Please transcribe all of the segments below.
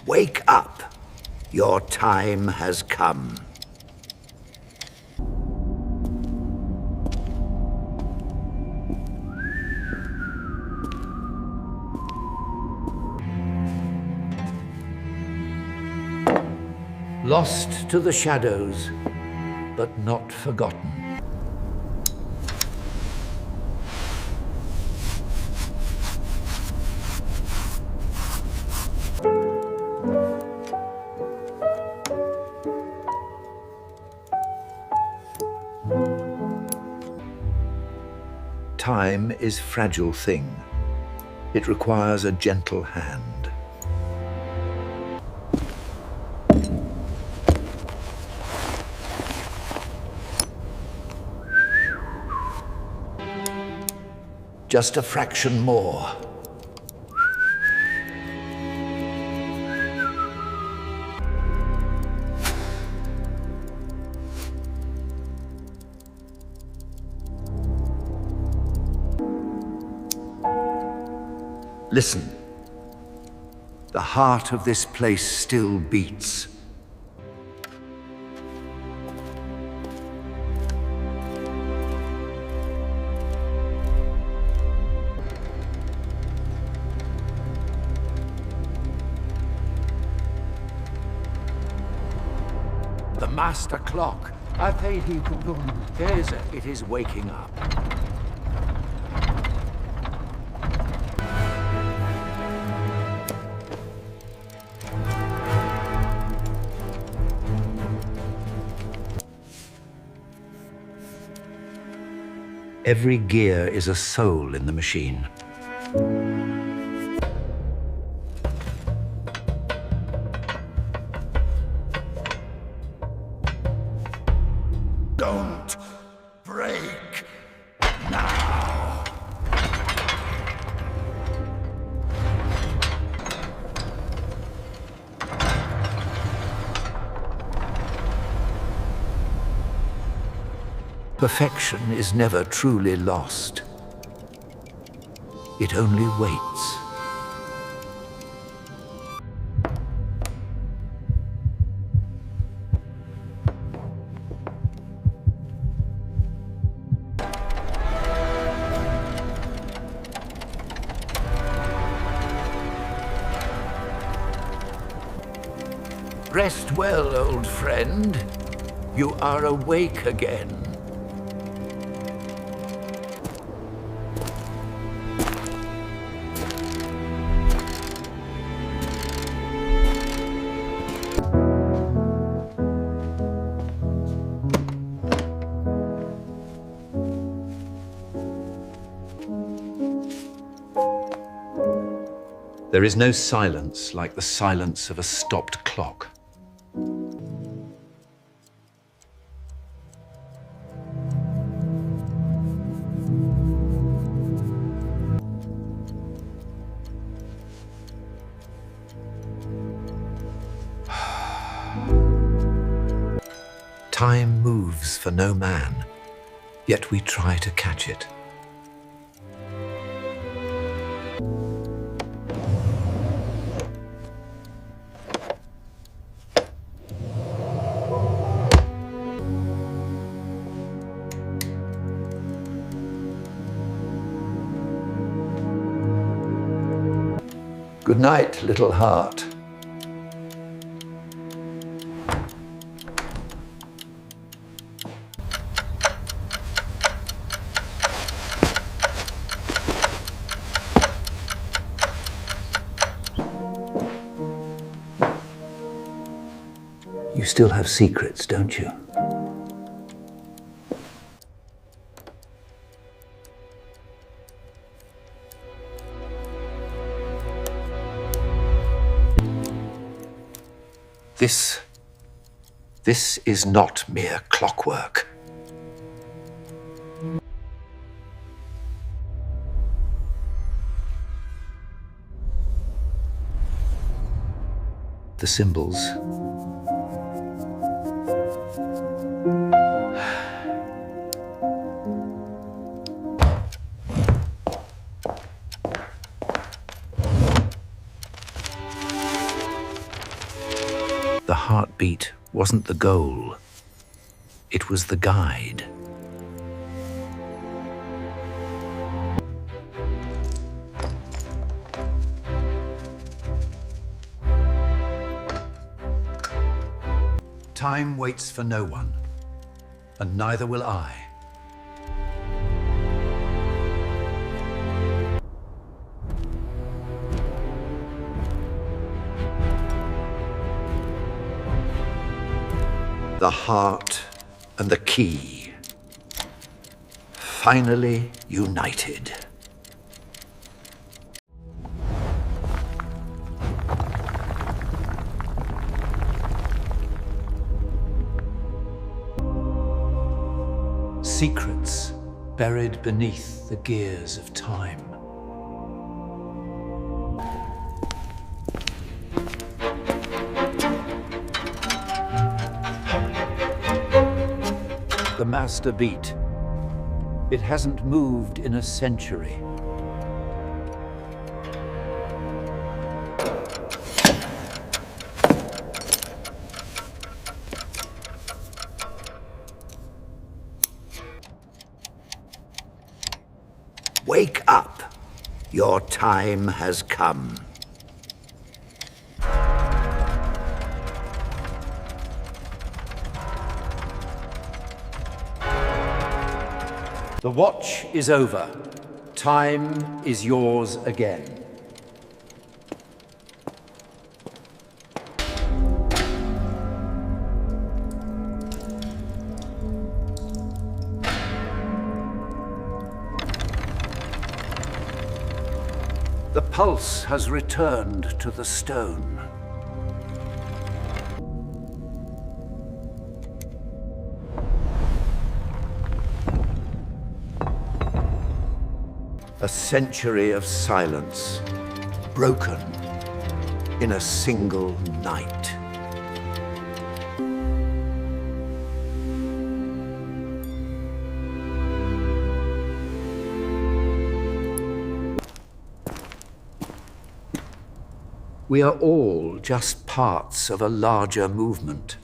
Wake up. Your time has come. Lost to the shadows, but not forgotten. Time is a fragile thing. It requires a gentle hand. Just a fraction more. Listen. The heart of this place still beats. The master clock. It is waking up. Every gear is a soul in the machine. Don't break now. Perfection is never truly lost. It only waits. Rest well, old friend. You are awake again. There is no silence like the silence of a stopped clock. Time moves for no man, yet we try to catch it. Good night, little heart. You still have secrets, don't you? This is not mere clockwork. The symbols. The heartbeat wasn't the goal. It was the guide. Time waits for no one, and neither will I. The heart and the key, finally united. Secrets buried beneath the gears of time. The master beat. It hasn't moved in a century. Wake up. Your time has come. The watch is over. Time is yours again. The pulse has returned to the stone. A century of silence, broken in a single night. We are all just parts of a larger movement.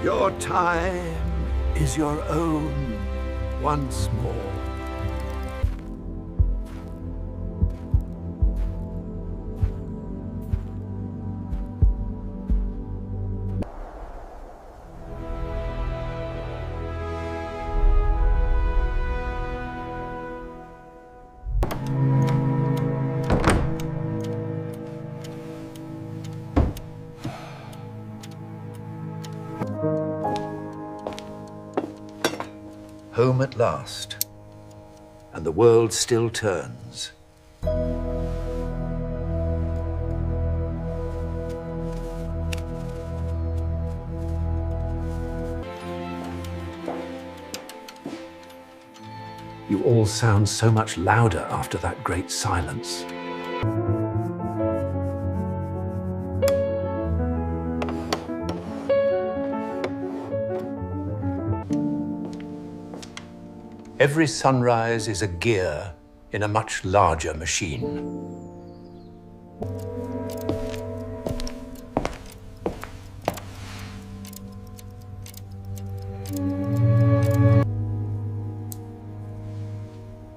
Your time is your own once more. Home at last, and the world still turns. You all sound so much louder after that great silence. Every sunrise is a gear in a much larger machine.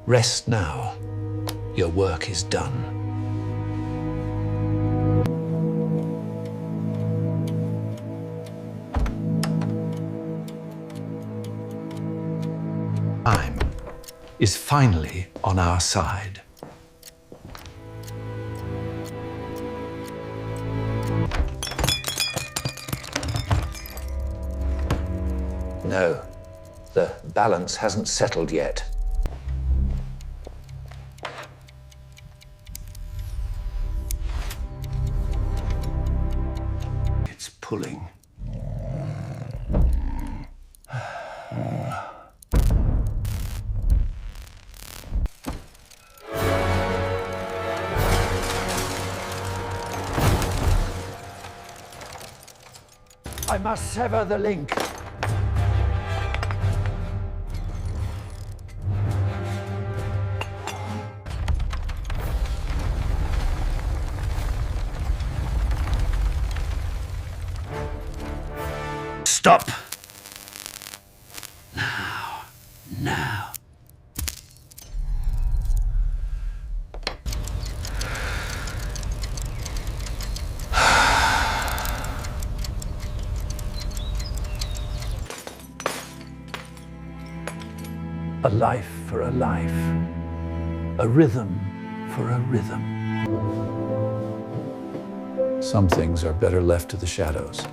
Rest now. Your work is done. Time is finally on our side. No, the balance hasn't settled yet. It's pulling. I must sever the link. Stop! Now. A life for a life, a rhythm for a rhythm. Some things are better left to the shadows.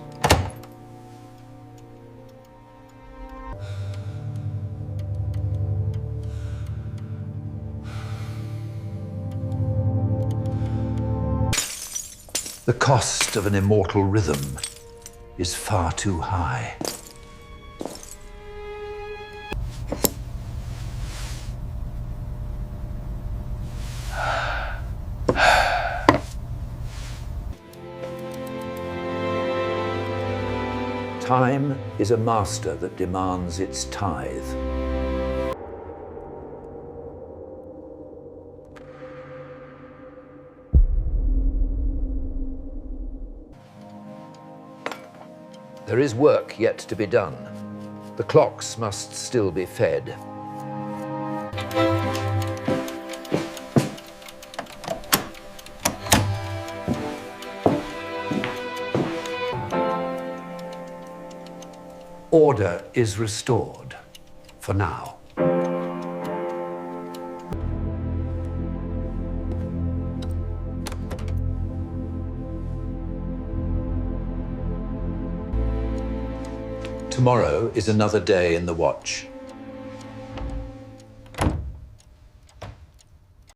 The cost of an immortal rhythm is far too high. Time is a master that demands its tithe. There is work yet to be done. The clocks must still be fed. Order is restored, for now. Tomorrow is another day in the watch.